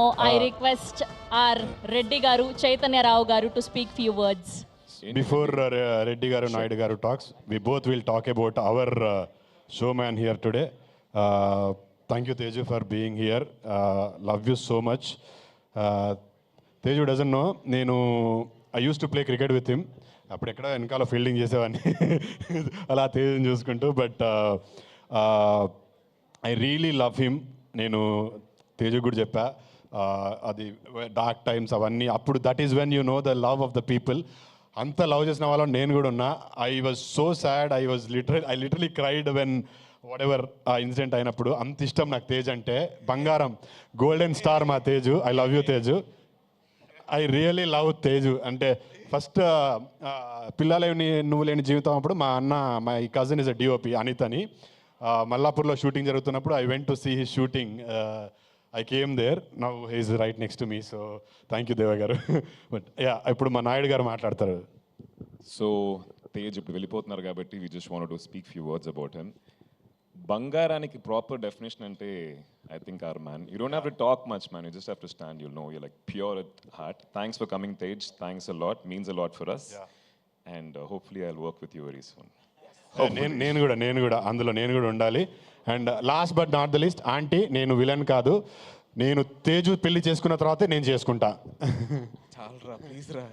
I request our Reddy Garu, Chaitanya Rao Garu to speak few words. Before Reddy Garu, Naidu Garu talks, we both will talk about our showman here today. Thank you, Teju, for being here. Love you so much. Teju doesn't know, I used to play cricket with him. అప్పుడు ఎక్కడ వెనకాల fielding చేసేవాడిని అలా తేజుని చూసుకుంటూ but I really love him. నేను తేజు కూడా చెప్పా అది డార్క్ టైమ్స్ అవన్నీ అప్పుడు that is when you know the love of the people. అంత లవ్ చేసిన వాళ్ళని నేను కూడా ఉన్నా. I was so sad, I literally cried when what ever ఆ ఇన్సిడెంట్ అయినప్పుడు. అంత ఇష్టం నాకు తేజ్ అంటే, బంగారం, గోల్డెన్ స్టార్ మా Teju. I love you Teju. I really love Teju. అంటే ఫస్ట్ పిల్లలేని నువ్వు లేని జీవితం అప్పుడు మా cousin is a DOP Anith అని, మల్లాపూర్లో షూటింగ్ జరుగుతున్నప్పుడు I went to see his shooting. I came there. Now he's right next to me. So thank you Deva garu. But yeah, ఇప్పుడు మా నాయుడు గారు మాట్లాడతారు. సో తేజ్ ఇప్పుడు వెళ్ళిపోతున్నారు కాబట్టి we just wanted to speak few words about him. బంగారానికి proper definition అంటే I think our man. You don't have to talk much man, you just have to stand. You'll know you like pure at heart. Thanks for coming Tej. Thanks a lot, means a lot for us. And hopefully I will work with you very soon. నేను కూడా అందులో నేను కూడా ఉండాలి. And last but not the least, aunty, నేను villain కాదు. నేను తేజు పెళ్లి చేసుకున్న తర్వాతే నేను చేసుకుంటా. చాలరా ప్లీజ్ రా.